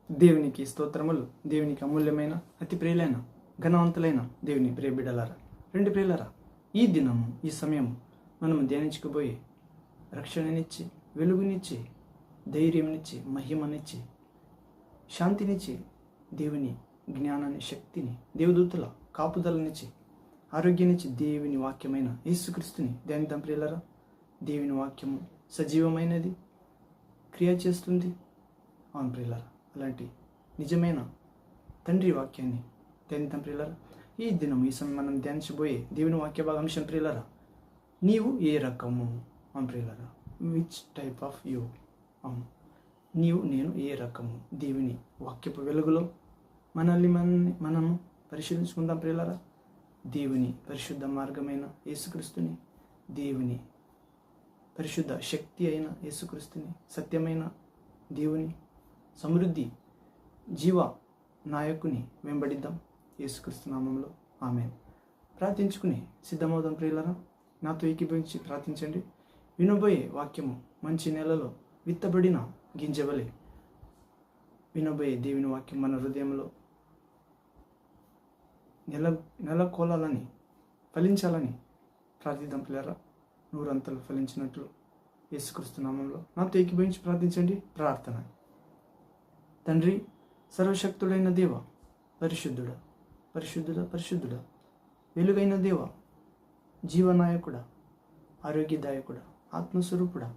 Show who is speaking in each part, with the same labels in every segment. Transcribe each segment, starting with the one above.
Speaker 1: దేవునికి స్తోత్రములు. దేవునికి అమూల్యమైన అతి ప్రియులైన ఘనవంతులైన దేవుని ప్రియ బిడ్డలారా, రెండు ప్రియులారా, ఈ దినము ఈ సమయం మనము ధ్యానించుకుపోయి రక్షణనిచ్చి, వెలుగునిచ్చి, ధైర్యంనిచ్చి, మహిమనిచ్చి, శాంతినిచ్చి, దేవుని జ్ఞానాన్ని, శక్తిని, దేవదూతల కాపుదలనిచ్చి, ఆరోగ్యాన్నిచ్చి దేవుని వాక్యమైన యేసుక్రీస్తుని ధ్యానిద్దాం ప్రియులారా. దేవుని వాక్యము సజీవమైనది, క్రియ చేస్తుంది. అవును ప్రియులారా, అలాంటి నిజమైన తండ్రి వాక్యాన్ని ధ్యానిద్దాం ప్రియులారా. ఈ దినం ఈ సమయం మనం ధ్యానించబోయే దేవుని వాక్య భాగాంశం ప్రియులారా, నీవు ఏ రకము. అవును ప్రియులారా, విచ్ టైప్ ఆఫ్ యూ. అవును, నీవు నేను ఏ రకము. దేవుని వాక్యపు వెలుగులో మనము పరిశీలించుకుందాం ప్రియులారా. దేవుని పరిశుద్ధ మార్గమైన యేసుక్రీస్తుని, దేవుని పరిశుద్ధ శక్తి అయిన యేసుక్రీస్తుని, సత్యమైన దేవుని, సమృద్ధి జీవ నాయకుని వెంబడిద్దాం యేసుక్రీస్తు నామంలో. ఆమేన్. ప్రార్థించుకుని సిద్ధమవుదాం ప్రియులారా. నాతో ఏకీభవించి ప్రార్థించండి. వినబోయే వాక్యము మంచి నేలలో విత్తబడిన గింజవలే. వినబోయే దేవుని వాక్యం మన హృదయంలో నెలకొలాలని, ఫలించాలని ప్రార్థిద్దాం పిల్లరా. నూరంతలు ఫలించినట్లు యేసుక్రీస్తు నామంలో నాతో ఏకీభవించి ప్రార్థించండి. ప్రార్థన. తండ్రి, సర్వశక్తుడైన దేవ, పరిశుద్ధుడా పరిశుద్ధుడా పరిశుద్ధుడా, వెలుగైన దేవ, జీవనాయకుడా, ఆరోగ్యదాయకుడా, ఆత్మస్వరూపుడా,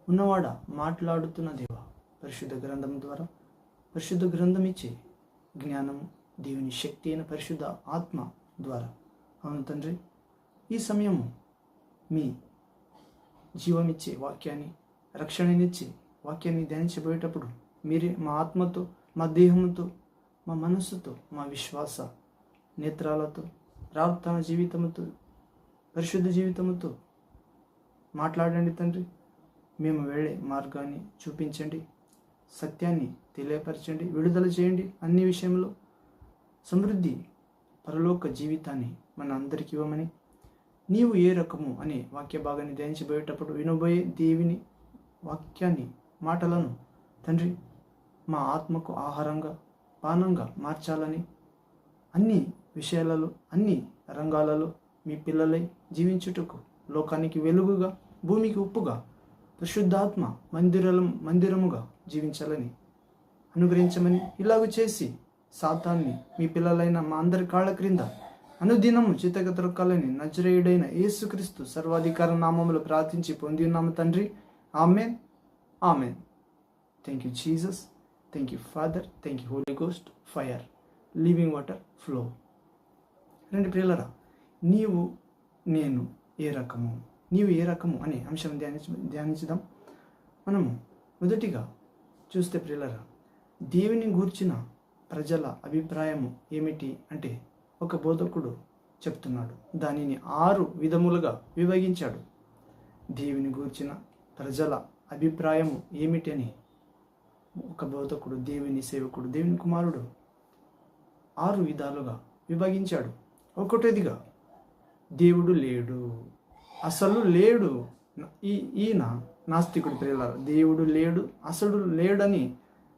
Speaker 1: ఉన్నవాడా, మాట్లాడుతున్న దేవ, పరిశుద్ధ గ్రంథం ద్వారా, పరిశుద్ధ గ్రంథం ఇచ్చే జ్ఞానము, దేవుని శక్తి అయిన పరిశుద్ధ ఆత్మ ద్వారా. అవును తండ్రి, ఈ సమయము మీ జీవమిచ్చే వాక్యాన్ని, రక్షణనిచ్చే వాక్యాన్ని ధ్యానించబోయేటప్పుడు మీరే మా ఆత్మతో, మా దేహంతో, మా మనస్సుతో, మా విశ్వాస నేత్రాలతో, ప్రార్థన జీవితముతో, పరిశుద్ధ జీవితముతో మాట్లాడండి తండ్రి. మేము వెళ్ళే మార్గాన్ని చూపించండి, సత్యాన్ని తెలియపరచండి, విడుదల చేయండి. అన్ని విషయంలో సమృద్ధి, పరలోక జీవితాన్ని మన అందరికీ ఇవ్వమని, నీవు ఏ రకము అనే వాక్య భాగాన్ని ధ్యానించబోయేటప్పుడు వినబోయే దేవుని వాక్యాన్ని, మాటలను తండ్రి మా ఆత్మకు ఆహారంగా, పానంగా మార్చాలని, అన్ని విషయాలలో, అన్ని రంగాలలో మీ పిల్లలై జీవించుటకు, లోకానికి వెలుగుగా, భూమికి ఉప్పుగా, పరిశుద్ధాత్మ మందిరముగా జీవించాలని అనుగ్రహించమని, ఇలాగ చేసి సాతాన్ని మీ పిల్లలైన మా అందరి కాళ్ళ క్రింద అనుదినము చితక త్రొక్కాలని నజరేయుడైన యేసుక్రీస్తు సర్వాధికార నామములు ప్రార్థించి పొంది ఉన్నాము తండ్రి. Amen, amen. Thank you Jesus, thank you father, thank you holy ghost, fire, living water, flow. రెండు ప్రియులరా, నీవు నేను ఏ రకము, నీవు ఏ రకము అనే అంశం ధ్యానించుదాం. మనము మొదటిగా చూస్తే ప్రియులరా, దేవుని గూర్చిన ప్రజల అభిప్రాయము ఏమిటి అంటే, ఒక బోధకుడు చెప్తున్నాడు, దానిని 6 విధములుగా విభజించాడు. దేవుని గూర్చిన ప్రజల అభిప్రాయము ఏమిటి అని ఒక బోధకుడు, దేవుని సేవకుడు, దేవుని కుమారుడు 6 విధాలుగా విభజించాడు. ఒకటిదిగా, దేవుడు లేడు, అసలు లేడు. ఈయన నాస్తికుడు ప్రియులారా. దేవుడు లేడు, అసలు లేడని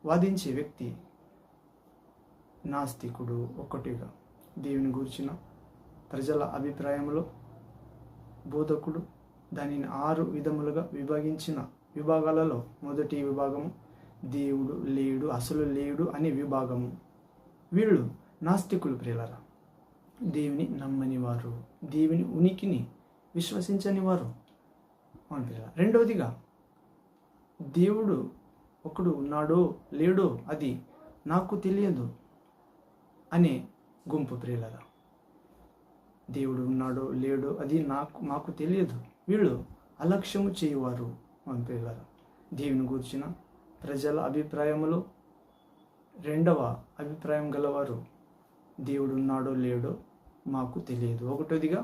Speaker 1: వాదించే వ్యక్తి నాస్తికుడు. ఒకటిగా దేవుని గురించిన ప్రజల అభిప్రాయంలో బోధకుడు దానిని 6 విధములుగా విభజించిన విభాగాలలో మొదటి విభాగము దేవుడు లేడు, అసలు లేడు అనే విభాగము. వీళ్ళు నాస్తికులు ప్రియులారా, దేవుని నమ్మని వారు, దేవుని ఉనికిని విశ్వసించని వారు. అవును ప్రియులారా. రెండవదిగా, దేవుడు ఒకడు ఉన్నాడో లేడో అది నాకు తెలియదు అనే గుంపు ప్రియులారా. దేవుడు ఉన్నాడో లేడో అది మాకు తెలియదు. వీళ్ళు అలక్ష్యము చేయువారు. అవును ప్రియులారా. దేవుని గూర్చిన ప్రజల అభిప్రాయములో రెండవ అభిప్రాయం గలవారు, దేవుడు ఉన్నాడో లేడో మాకు తెలియదు. ఒకటోదిగా,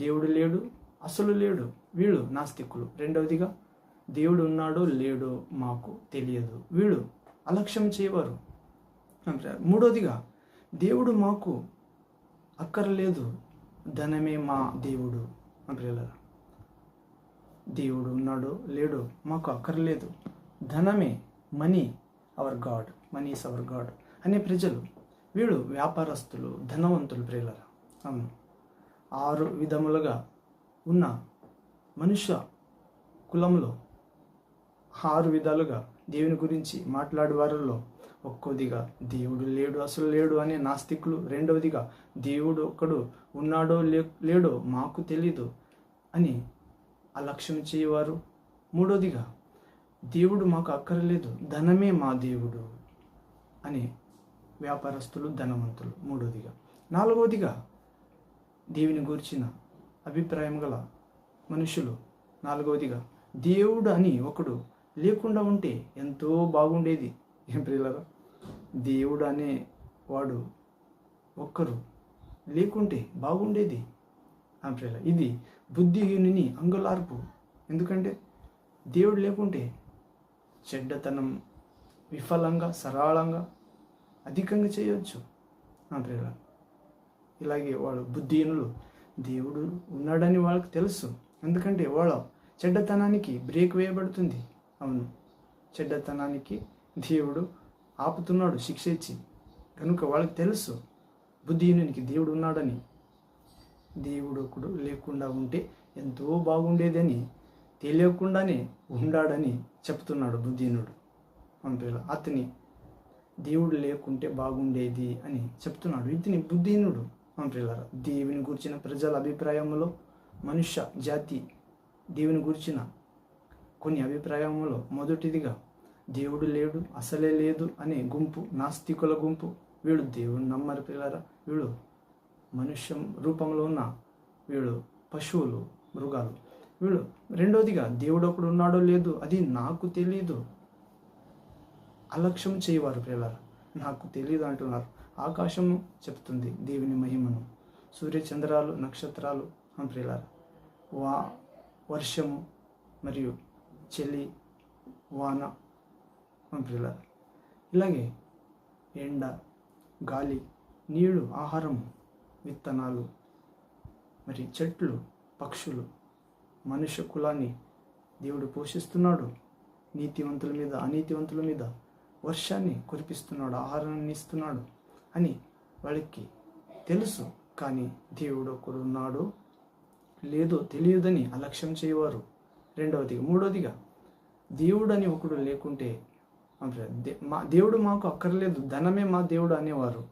Speaker 1: దేవుడు లేడు, అసలు లేడు. వీళ్ళు నాస్తికులు. రెండవదిగా, దేవుడు ఉన్నాడో లేడో మాకు తెలియదు. వీళ్ళు అలక్ష్యం చేయవారు. మూడవదిగా, దేవుడు మాకు అక్కర్లేదు, ధనమే మా దేవుడు. ప్రియులారా, దేవుడు ఉన్నాడో లేడో మాకు అక్కర్లేదు, ధనమే, money our god. Money is our god అనే ప్రజలు, వీళ్ళు వ్యాపారస్తులు, ధనవంతులు ప్రియులారా. అవును, 6 విధములుగా ఉన్న మనుష్య కులంలో 6 విధాలుగా దేవుని గురించి మాట్లాడే వారిలో ఒక్కోదిగా దేవుడు లేడు, అసలు లేడు అనే నాస్తికులు, రెండవదిగా దేవుడు ఒక్కడు ఉన్నాడో లేడో మాకు తెలీదు అని అలక్ష్యం చేయవారు, మూడోదిగా దేవుడు మాకు అక్కర్లేదు, ధనమే మా దేవుడు అని వ్యాపారస్తులు, ధనవంతులు మూడోదిగా. నాలుగవదిగా దేవుని గురించిన అభిప్రాయం గల మనుషులు, నాలుగవదిగా దేవుడు అని ఒకడు లేకుండా ఉంటే ఎంతో బాగుండేది. ఏం ప్రియులారా, దేవుడు అనే వాడు ఒక్కరు లేకుంటే బాగుండేది. ప్రియుల, ఇది బుద్ధిహీనుని అంగులార్పు. ఎందుకంటే దేవుడు లేకుంటే చెడ్డతనం విఫలంగా, సరళంగా, అధికంగా చేయవచ్చు. ప్రియుల, ఇలాగే వాడు బుద్ధిహీనులు, దేవుడు ఉన్నాడని వాళ్ళకి తెలుసు, ఎందుకంటే వాళ్ళ చెడ్డతనానికి బ్రేక్ వేయబడుతుంది. అవును, చెడ్డతనానికి దేవుడు ఆపుతున్నాడు శిక్ష ఇచ్చి, కనుక వాళ్ళకి తెలుసు బుద్ధిహీనునికి దేవుడు ఉన్నాడని. దేవుడు ఒకడు లేకుండా ఉంటే ఎంతో బాగుండేదని, తెలియకుండానే ఉండాడని చెప్తున్నాడు బుద్ధిహీనుడు. అంతేలా అతని దేవుడు లేకుంటే బాగుండేది అని చెప్తున్నాడు, ఇతని బుద్ధిహీనుడు. అంతేలారా, దేవుని గురించిన ప్రజల అభిప్రాయంలో మనుష్య జాతి దేవుని గురించిన కొన్ని అభిప్రాయంలో మొదటిదిగా దేవుడు లేడు, అసలే లేదు అనే గుంపు, నాస్తికుల గుంపు. వీడు దేవుని నమ్మరు పిల్లరా, వీడు మనుష్య రూపంలో ఉన్న వీడు పశువులు, మృగాలు. వీడు రెండోదిగా దేవుడు ఒకడు ఉన్నాడో లేదు అది నాకు తెలీదు, అలక్ష్యం చేయవారు పిల్లరా. నాకు తెలియదు అంటున్నారు. ఆకాశము చెప్తుంది దేవుని మహిమను, సూర్యచంద్రాలు, నక్షత్రాలు ప్రియులారా, వర్షము మరియు చలి, వాన ప్రియులారా, ఇలాగే ఎండ, గాలి, నీళ్లు, ఆహారం, విత్తనాలు, మరి చెట్లు, పక్షులు, మనుష్య కులాన్ని దేవుడు పోషిస్తున్నాడు. నీతివంతుల మీద, అనీతివంతుల మీద వర్షాన్ని కురిపిస్తున్నాడు, ఆహారాన్ని ఇస్తున్నాడు అని వాళ్ళకి తెలుసు. కానీ దేవుడు ఒకడు ఉన్నాడో లేదో తెలియదని అలక్ష్యం చేయవారు. రెండవదిగా. మూడవదిగా, దేవుడని ఒకడు లేకుంటే దేవుడు మాకు అక్కర్లేదు, ధనమే మా దేవుడు అనేవారు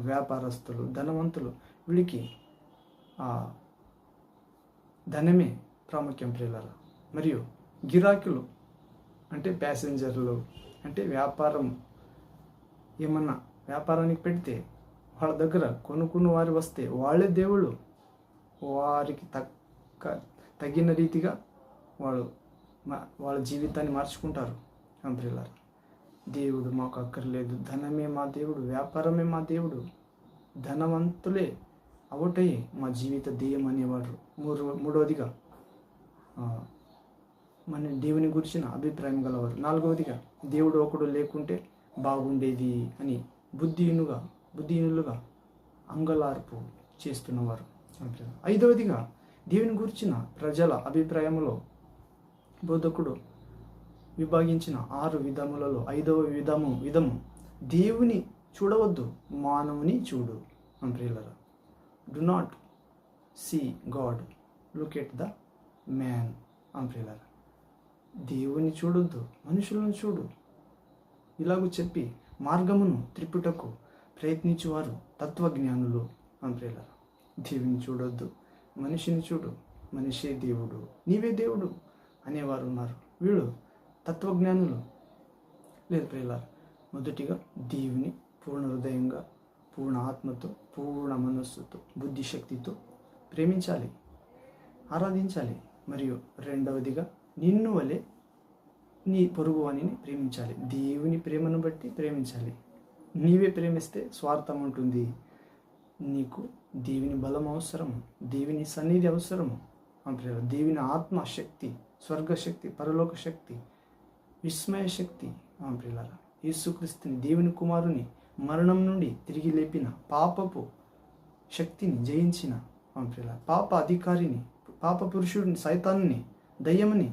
Speaker 1: వ్యాపారస్తులు, ధనవంతులు. వీళ్ళకి ధనమే ప్రాముఖ్యం ప్రియులారా. మరియు గిరాకులు అంటే ప్యాసింజర్లు, అంటే వ్యాపారం, ఏమన్నా వ్యాపారానికి పెడితే వాళ్ళ దగ్గర కొనుక్కున్న వారు వస్తే వాళ్ళే దేవుళ్ళు. వారికి తగిన రీతిగా వాళ్ళ జీవితాన్ని మార్చుకుంటారు. ప్రియులారా, దేవుడు మాకు అక్కర్లేదు, ధనమే మా దేవుడు, వ్యాపారమే మా దేవుడు, ధనవంతులే అవటయే మా జీవిత ధ్యేయం అనేవారు. మూడవదిగా మన దేవుని గురించిన అభిప్రాయం గలవారు. నాలుగవదిగా, దేవుడు ఒకడు లేకుంటే బాగుండేది అని బుద్ధిహీనులుగా అంగలార్పు చేస్తున్నవారు. ఐదవదిగా, దేవుని గురించిన ప్రజల అభిప్రాయంలో బోధకుడు విభాగించిన 6 విధములలో 5వ విధము దేవుని చూడవద్దు, మానవుని చూడు. ప్రియులారా, do not see God, look at the man. ప్రియులారా, దేవుని చూడొద్దు, మనుషులను చూడు. ఇలాగూ చెప్పి మార్గమును త్రిప్పుటకు ప్రయత్నించేవారు తత్వజ్ఞానులు. ప్రియులారా, దేవుని చూడొద్దు, మనిషిని చూడు, మనిషే దేవుడు, నీవే దేవుడు అనేవారు ఉన్నారు. వీళ్ళు తత్వజ్ఞానులు. లేదు ప్రియులారా, మొదటిగా దేవుని పూర్ణ హృదయంగా, పూర్ణ ఆత్మతో, పూర్ణ మనస్సుతో, బుద్ధిశక్తితో ప్రేమించాలి, ఆరాధించాలి. మరియు రెండవదిగా, నిన్ను వలె నీ పొరుగువానిని ప్రేమించాలి. దేవుని ప్రేమను బట్టి ప్రేమించాలి. నీవే ప్రేమిస్తే స్వార్థం ఉంటుంది. నీకు దేవుని బలం అవసరము, దేవుని సన్నిధి అవసరము. దేవుని ఆత్మశక్తి, స్వర్గశక్తి, పరలోక శక్తి, విస్మయ శక్తి. ప్రియులారా, యేసుక్రీస్తుని, దేవుని కుమారుని మరణం నుండి తిరిగి లేపిన, పాపపు శక్తిని జయించిన ప్రియులారా, పాప అధికారిని, పాప పురుషుడిని, సైతాన్ని, దయ్యముని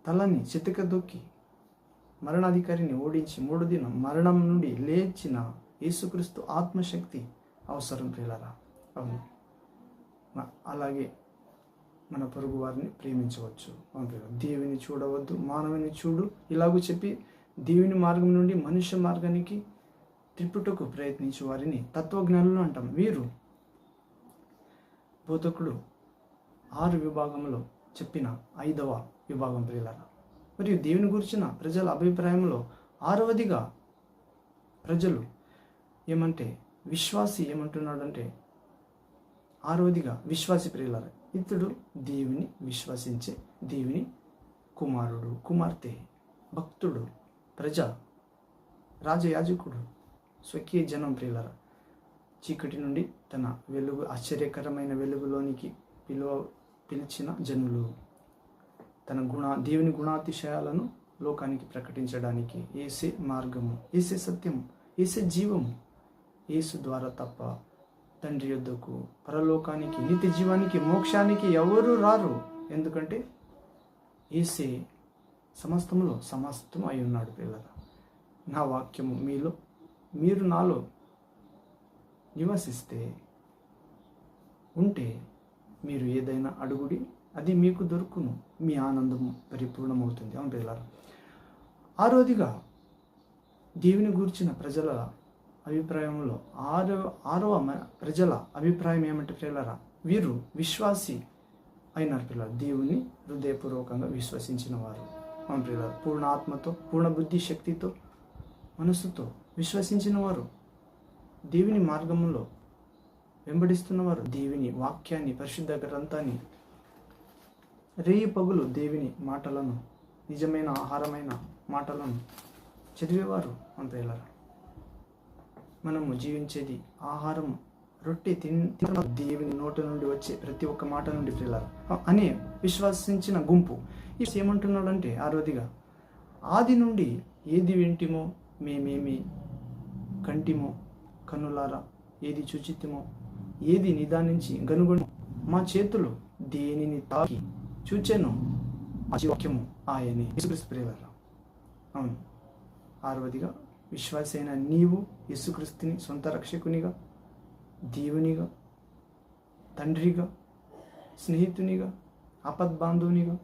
Speaker 1: తలని చితకదొక్కి మరణాధికారిని ఓడించి 3 దినం మరణం నుండి లేచిన యేసుక్రీస్తు ఆత్మశక్తి అవసరం ప్రియులారా. అవును, అలాగే మన పొరుగు వారిని ప్రేమించవచ్చు. దేవుని చూడవద్దు, మానవుని చూడు ఇలాగూ చెప్పి దేవుని మార్గం నుండి మనుష్య మార్గానికి త్రిప్పుటకు ప్రయత్నించే వారిని తత్వజ్ఞానులు అంటాం. వీరు బోధకుడు 6 విభాగంలో చెప్పిన 5వ విభాగం ప్రియులారా. మరియు దేవుని గురించిన ప్రజల అభిప్రాయంలో 6వదిగా ప్రజలు ఏమంటే విశ్వాసి ఏమంటున్నాడంటే 6వదిగా విశ్వాసి ప్రియులారా. ఇతడు దేవుని విశ్వసించే దేవుని కుమారుడు, కుమార్తె, భక్తుడు, ప్రజ, రాజయాజకుడు, స్వకీయ జనం ప్రియులారా. చీకటి నుండి తన వెలుగు ఆశ్చర్యకరమైన వెలుగులోనికి పిలిచిన జనులు, తన దేవుని గుణాతిశయాలను లోకానికి ప్రకటించడానికి ఏసే మార్గము, ఏసే సత్యము, ఏసే జీవము, యేసు ద్వారా తప్ప తండ్రి యొద్దకు, పరలోకానికి, నిత్య జీవానికి, మోక్షానికి ఎవరు రారు. ఎందుకంటే యేసే సమస్తములో సమస్తం అయి ఉన్నాడు పిల్లల. నా వాక్యము మీలో, మీరు నాలో నివసిస్తే ఉంటే మీరు ఏదైనా అడుగుడి, అది మీకు దొరుకును, మీ ఆనందము పరిపూర్ణమవుతుంది. అవును పిల్లలారా. 6వదిగా దేవుని గూర్చిన ప్రజల అభిప్రాయంలో 6వ ప్రజల అభిప్రాయం ఏమంటే పిల్లలారా, వీరు విశ్వాసి అయినారు పిల్లలు. దేవుని హృదయపూర్వకంగా విశ్వసించిన వారు. అవును పిల్లలు. పూర్ణ ఆత్మతో, పూర్ణ బుద్ధి శక్తితో, మనస్సుతో విశ్వసించిన వారు, దేవుని మార్గంలో వెంబడిస్తున్నవారు, దేవుని వాక్యాన్ని, పరిశుద్ధ గ్రంథాన్ని రేయి పగులు దేవుని మాటలను, నిజమైన ఆహారమైన మాటలను చదివేవారు. అంత ఎలా మనము జీవించేది ఆహారం, రొట్టె తిన్న దేవుని నోటి నుండి వచ్చే ప్రతి ఒక్క మాట నుండి ప్రియులారా అని విశ్వసించిన గుంపు ఏమంటున్నాడంటే 6వదిగా, ఆది నుండి ఏది వింటిమో మేమేమి కంటిమో, కన్నులారా ఏది చూచితిమో, ఏది నిదానించి గనుగొని మా చేతులు దేనిని తాకి చూచెను, ఆ వాక్యము ఆయనే యేసుక్రీస్తు ప్రియులారా. అవును, 6వదిగా విశ్వాసి అయిన నీవు యేసుక్రీస్తుని సొంత రక్షకునిగా, దేవునిగా, తండ్రిగా, స్నేహితునిగా, ఆపద్బాంధవునిగా,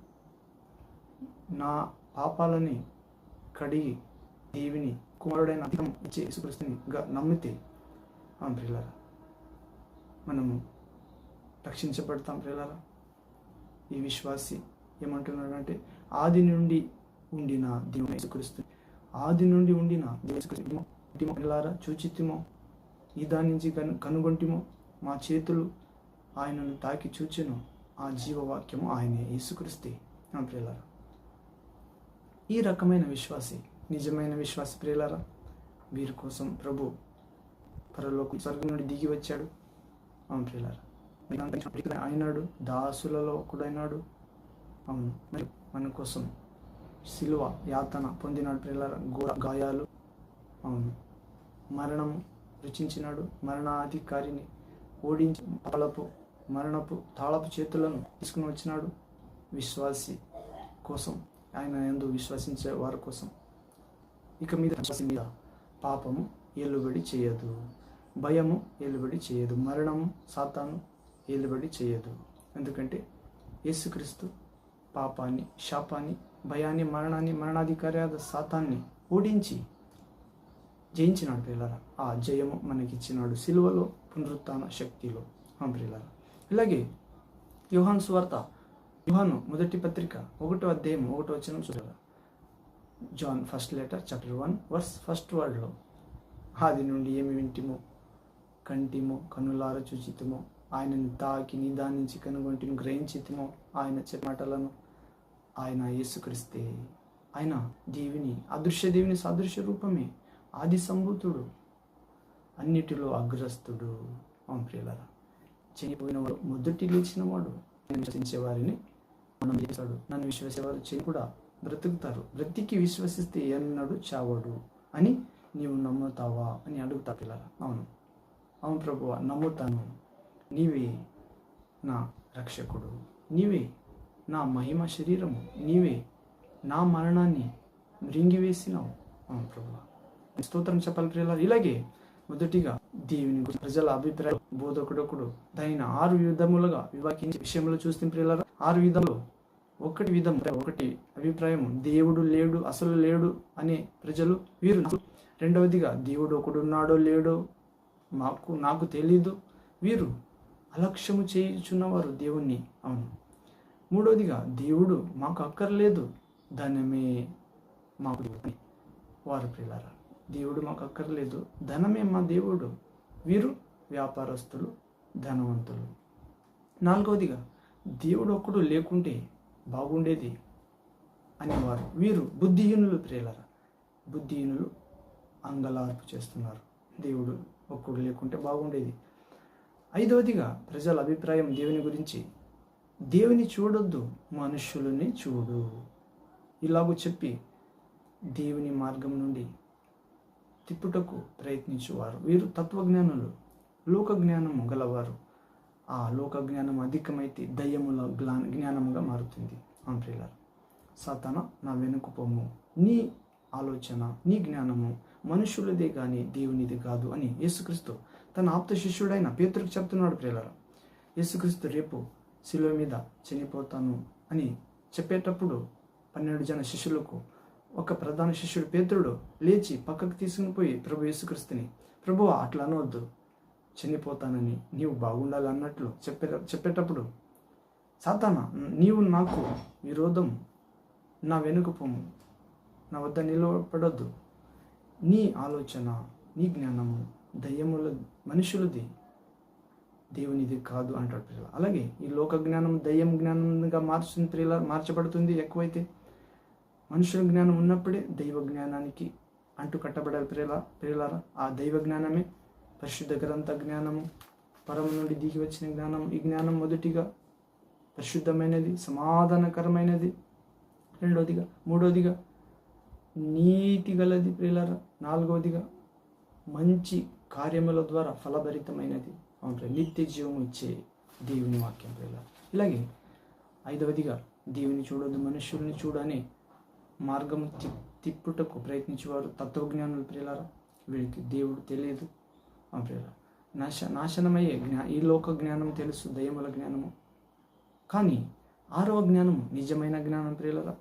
Speaker 1: నా పాపాలని కడిగి దేవుని కుమారుడైన అధికం ఇచ్చే యేసుక్రీస్తునిగా నమ్మితే ప్రియులారా మనము రక్షించబడతాం ప్రియులారా. ఈ విశ్వాసి ఏమంటున్నాడంటే ఆది నుండి ఉండిన దేవుని యేసుక్రీస్తు, ఆది నుండి ఉండిన దేవుని చూచితిమో, ఈ దాని నుంచి కనుగొంటిమో, మా చేతులు ఆయనను తాకి చూచెను, ఆ జీవవాక్యము ఆయనే యేసుక్రీస్తే. ప్రియులారా, ఈ రకమైన విశ్వాసి నిజమైన విశ్వాసి ప్రియులారా. వీరి కోసం ప్రభు పరలోక స్వర్గం నుండి దిగి వచ్చాడు. అవును ప్రియులారా, అయినాడు, దాసులలో ఒకడైనాడు. అవును, మరి మన కోసం శిలువ యాతన పొందినాడు ప్రియులారా. ఘోర గాయాలు, అవును, మరణము రుచించినాడు. మరణాధికారిని ఓడించి మరణపు తాళపు చేతులను తీసుకుని వచ్చినాడు. విశ్వాసి కోసం, ఆయన యందు విశ్వసించే వారి కోసం. ఇక మీద పాపము ఏలుబడి చేయదు, భయము ఏలుబడి చేయదు, మరణము సాతాను ఏలుబడి చేయదు. ఎందుకంటే యేసుక్రీస్తు పాపాన్ని, శాపాన్ని, భయాన్ని, మరణాన్ని, మరణాధికారి సాతాన్ని ఓడించి జయించినాడు ప్రియులారా. ఆ జయము మనకిచ్చినాడు సిలువలో, పునరుత్థాన శక్తిలో. ప్రియులారా, ఇలాగే యోహాను సువార్త, యోహాను మొదటి పత్రిక 1వ అధ్యాయం 1వ వచనం చూడాలి. John first letter chapter 1 verse first వర్డ్లో, ఆది నుండి ఏమి వింటిమో, కంటిమో, కన్నులార చూచితిమో, ఆయనను తాకి నిదానించి కనుగొంటిని గ్రహించితిమో, ఆయన మాటలను, ఆయన యేసుక్రీస్తే. ఆయన దేవుని, అదృశ్య దేవుని సాదృశ్య రూపమే, ఆది సంభూతుడు, అన్నిటిలో అగ్రస్తుడు. ప్రియులారా, చనిపోయిన వాడు మొదటి లేచిన వాడు. విశ్వసించే వారిని మనం చేస్తాడు. నన్ను విశ్వసించేవారు చని కూడా బ్రతుకుతారు. బ్రతికి విశ్వసిస్తే ఎన్నడూ చావడు అని నీవు నమ్ముతావా అని అడుగుతా పిల్లల. అవును ప్రభువా, నమ్ముతాను. నీవే నా రక్షకుడు, నీవే నా మహిమ శరీరము, నీవే నా మరణాన్ని మృంగివేసినావు. అవును ప్రభువా, స్తోత్రం చెప్పాలి ప్రియులారా. ఇలాగే మొదటిగా దేవుని గురించి ప్రజల అభిప్రాయం బోధకుడొకడు దానిని 6 విధములుగా వివాకించే విషయంలో చూస్తే ప్రియులారా, 6 విధములు. ఒకటి అభిప్రాయం దేవుడు లేడు, అసలు లేడు అనే ప్రజలు వీరు. రెండవదిగా దేవుడు ఒకడున్నాడో లేడో నాకు తెలీదు, వీరు అలక్ష్యము చేయుచున్నవారు దేవుణ్ణి. అవును. మూడవదిగా దేవుడు మాకు అక్కర్లేదు, ధనమే మాకు అని వారు ప్రియులారా. దేవుడు మాకు అక్కర్లేదు, ధనమే మా దేవుడు. వీరు వ్యాపారస్తులు, ధనవంతులు. నాలుగవదిగా దేవుడు ఒక్కడు లేకుంటే బాగుండేది అనేవారు. వీరు బుద్ధిహీనులు ప్రియులారా. బుద్ధిహీనులు అంగలార్పు చేస్తున్నారు, దేవుడు ఒక్కడు లేకుంటే బాగుండేది. ఐదవదిగా ప్రజల అభిప్రాయం దేవుని గురించి, దేవుని చూడొద్దు, మనుష్యులని చూడు. ఇలాగూ చెప్పి దేవుని మార్గం నుండి తిప్పుటకు ప్రయత్నించువారు. వీరు తత్వజ్ఞానులు, లోక జ్ఞానము గలవారు. ఆ లోక జ్ఞానం అధికమైతే దయ్యముల జ్ఞానముగా మారుతుంది. ప్రియులారా, సాతానా నా వెనుక పొమ్ము, నీ ఆలోచన నీ జ్ఞానము మనుషులదే కానీ దేవునిది కాదు అని యేసుక్రీస్తు తన ఆప్త శిష్యుడైన పేతురుకు చెప్తున్నాడు. ప్రియులారా, యేసుక్రీస్తు రేపు శిలువ మీద చనిపోతాను అని చెప్పేటప్పుడు 12 జన శిష్యులకు ఒక ప్రధాన శిష్యుడు పేతురుడు లేచి పక్కకు తీసుకుని పోయి ప్రభు యేసుక్రీస్తుని, ప్రభువా అట్లా అనవద్దు, చనిపోతానని నీవు బాగుండాలి అన్నట్లు చెప్పేటప్పుడు, సాతానా నీవు నాకు విరోధం, నా వెనుక పొమ్ము, నా వద్ద నిలబడొద్దు, నీ ఆలోచన నీ జ్ఞానము దయ్యముల మనుషులది, దేవునిది కాదు అంటాడు ప్రియుల. అలాగే ఈ లోక జ్ఞానం దయ్యం జ్ఞానంగా మార్చబడుతుంది. ఎక్కువైతే మనుషుల జ్ఞానం ఉన్నప్పుడే దైవ జ్ఞానానికి అంటు కట్టబడాలి ప్రియులారా. ఆ దైవ జ్ఞానమే పరిశుద్ధ గ్రంథ జ్ఞానము, పరము నుండి దిగి వచ్చిన జ్ఞానం. ఈ జ్ఞానం మొదటిగా పరిశుద్ధమైనది, సమాధానకరమైనది. రెండవదిగా, మూడవదిగా నీతి గలది ప్రియులారా. నాలుగవదిగా మంచి కార్యముల ద్వారా ఫలభరితమైనది. అవును, నిత్య జీవము ఇచ్చే దేవుని వాక్యం ప్రియులారా. ఇలాగే ఐదవదిగా దేవుని చూడొద్దు, మనుష్యుల్ని చూడని మార్గం తిప్పుటకు ప్రయత్నించేవారు తత్వజ్ఞానులు ప్రియులారా. వీరికి దేవుడు తెలియదు. ప్రియులారా, నాశనమయ్యే ఈ లోక జ్ఞానం తెలుసు, దయ్యముల జ్ఞానము. కానీ 6వ జ్ఞానము నిజమైన జ్ఞానం ప్రియులారా,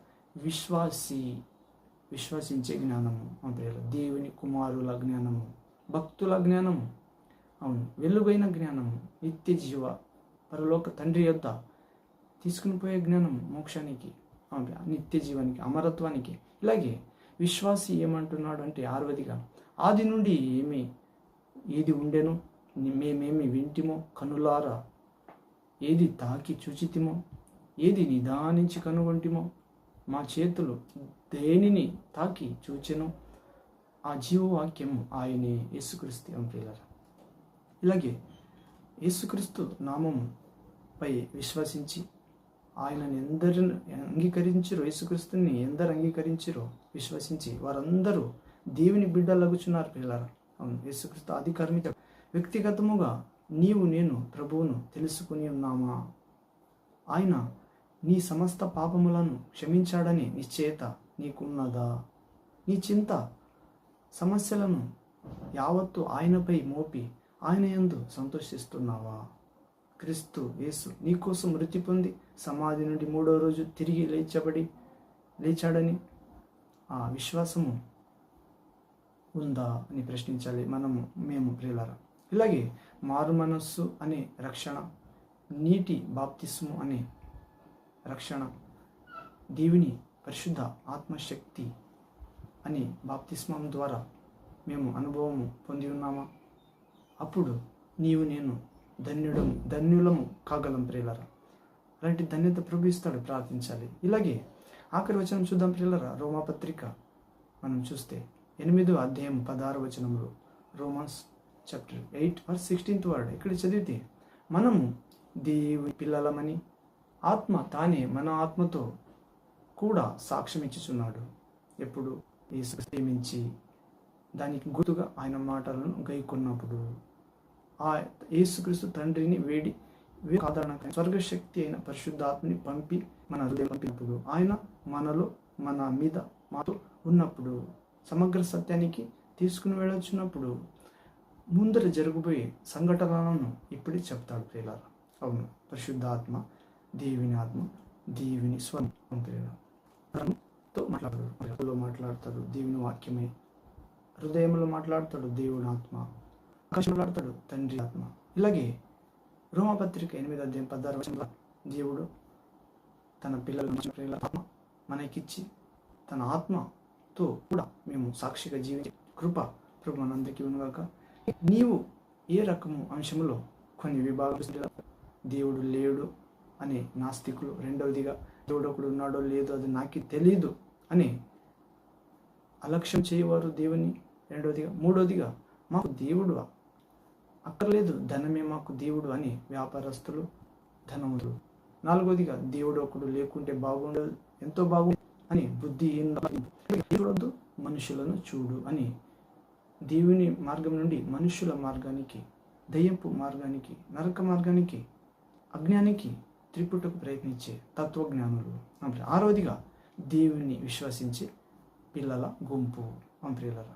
Speaker 1: విశ్వసించే జ్ఞానము. ప్రియులారా, దేవుని కుమారుల జ్ఞానము, భక్తుల జ్ఞానము. అవును, వెలుగైన జ్ఞానము, నిత్య జీవ పరలోక తండ్రి యొద్ద తీసుకుని పోయే జ్ఞానము, మోక్షానికి, నిత్య జీవానికి, అమరత్వానికి. ఇలాగే విశ్వాసి ఏమంటున్నాడు అంటే 6వదిగా, ఆది నుండి ఏది ఉండెనో మేమేమి వింటిమో కనులారా, ఏది తాకి చూచితిమో, ఏది నిదానించి కనుగొంటిమో, మా చేతులు దేనిని తాకి చూచెనో ఆ జీవవాక్యము ఆయనే యేసుక్రీస్తు. ప్రియులారా, ఇలాగే యేసుక్రీస్తు నామముపై విశ్వసించి ఆయనని ఎందరు అంగీకరించిరో, యేసుక్రీస్తుని ఎందరు అంగీకరించిరో విశ్వసించి వారందరూ దేవుని బిడ్డలగుచున్నారు ప్రియులారా. అవును, యేసుక్రీస్తు అధికారిక వ్యక్తిగతముగా నీవు నేను ప్రభువును తెలుసుకుని ఉన్నామా? ఆయన నీ సమస్త పాపములను క్షమించాడని నిశ్చయత నీకున్నదా? నీ చింత సమస్యలను యావత్తు ఆయనపై మోపి ఆయన యందు సంతోషిస్తున్నావా? క్రీస్తు యేసు నీకోసం మృతి పొంది సమాధి నుండి 3వ రోజు తిరిగి లేచాడని ఆ విశ్వాసము ఉందా అని ప్రశ్నించాలి మేము ప్రియులారా. ఇలాగే మారు మనస్సు అనే రక్షణ, నీటి బాప్తిస్ము అనే రక్షణ, దేవుని పరిశుద్ధ ఆత్మశక్తి అనే బాప్తిస్మం ద్వారా మేము అనుభవము పొంది ఉన్నామా? అప్పుడు నీవు నేను ధన్యులము కాగలం ప్రియులారా. అలాంటి ధన్యత ప్రభు ఇస్తాడు, ప్రార్థించాలి. ఇలాగే ఆఖరి వచనం చూద్దాం ప్రియులారా. రోమాపత్రిక మనం చూస్తే 8వ అధ్యాయం 16వ వచనంలో, రోమన్స్ చాప్టర్ 8 verse 16 ఇక్కడ చదివితే, మనము దేవుని పిల్లలమని ఆత్మ తానే మన ఆత్మతో కూడా సాక్ష్యం ఇచ్చుచున్నాడు. ఎప్పుడు యేసు ప్రేమించి దానికి గుర్తుగా ఆయన మాటలను గైకొన్నప్పుడు, ఆ యేసుక్రీస్తు తండ్రిని వేడి సాధారణ స్వర్గశక్తి అయిన పరిశుద్ధాత్మని పంపి మన హృదయం పంపినప్పుడు, ఆయన మన మీద మాతో ఉన్నప్పుడు, సమగ్ర సత్యానికి తీసుకుని వెళ్ళొచ్చినప్పుడు ముందర జరగబోయే సంఘటనలను ఇప్పుడే చెప్తాడు ప్రియులారా. అవును, పరిశుద్ధాత్మ, దేవుని ఆత్మ, దేవుని స్వరం ప్రియులతో మాట్లాడతాడు దేవుని వాక్యమే, హృదయంలో మాట్లాడతాడు దేవుని ఆత్మ, ఆకాశం మాట్లాడతాడు తండ్రి ఆత్మ. ఇలాగే రోమపత్రిక 8:16 దేవుడు తన పిల్లల ఆత్మ మనకిచ్చి తన ఆత్మతో కూడా మేము సాక్షిగా జీవించే కృప ప్రభు మనందరికీ ఉన్నగాక. నీవు ఏ రకము అంశంలో కొన్ని విభాగాలు దేవుడు లేడు అనే నాస్తికులు, రెండవదిగా దేవుడు ఒకడు ఉన్నాడో లేదో అది నాకు తెలీదు అని అలక్ష్యం చేయవారు దేవుని, రెండవదిగా, మూడవదిగా మాకు దేవుడు అక్కర్లేదు, ధనమే మాకు దేవుడు అని వ్యాపారస్తులు, ధనములు, నాలుగవదిగా దేవుడు ఒకడు లేకుంటే బాగుండదు, ఎంతో బాగుండు అని చూడొద్దు, మనుషులను చూడు అని దేవుని మార్గం నుండి మనుషుల మార్గానికి, దయ్యపు మార్గానికి, నరక మార్గానికి, అజ్ఞానికి త్రిపుటకు ప్రయత్నించే తత్వజ్ఞానులు. ఆరవదిగా దేవుని విశ్వసించే పిల్లల గుంపు. ప్రియులారా,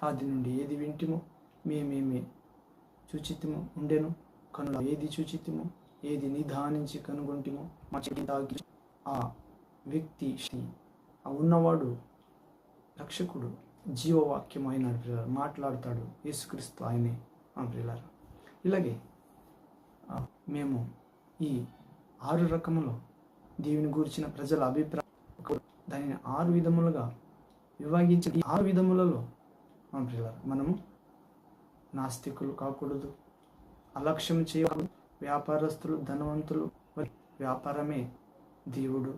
Speaker 1: ఆది నుండి ఏది వింటిమో మేమేమి చూచితిమో ఉండెను, కనుల ఏది చూచితిమో ఏది నిదానించి కనుగొంటిమో మా తాగి ఆ వ్యక్తి ఆ ఉన్నవాడు రక్షకుడు జీవవాక్యం అయినాడు ప్రియులారా, మాట్లాడతాడు యేసుక్రీస్తు ఆయనే. ప్రియులారా, ఇలాగే మేము ఈ 6 రకములో దేవుని గురించిన ప్రజల అభిప్రాయం దానిని 6 విధములుగా విభాగించి ఈ 6 విధములలో ప్రియులారా మనము నాస్తికులు కాకూడదు, అలక్ష్యం చేయకూడదు, వ్యాపారస్తులు, ధనవంతులు వ్యాపారమే దేవుడు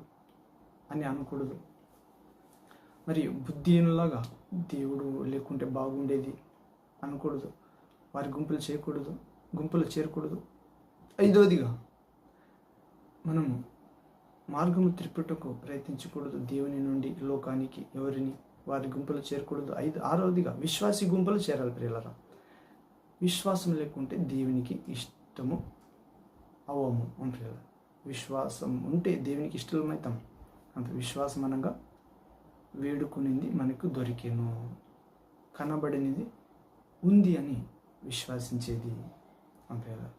Speaker 1: అని అనకూడదు, మరియు బుద్ధిహీనులాగా దేవుడు లేకుంటే బాగుండేది అనకూడదు, వారి గుంపులు చేరకూడదు. ఐదవదిగా మనము మార్గము త్రిపుటకు ప్రయత్నించకూడదు, దేవుని నుండి లోకానికి ఎవరిని వారి గుంపులు చేరకూడదు. ఆరవదిగా విశ్వాసి గుంపులు చేరాలి ప్రియులారా. విశ్వాసం లేకుంటే దేవునికి ఇష్టము అవము ప్రియులారా. విశ్వాసం ఉంటే దేవునికి ఇష్టమవుతాం. అంత విశ్వాసం అనగా వేడుకునింది మనకు దొరికేను, కనబడినది ఉంది అని విశ్వసించేది ప్రియులారా.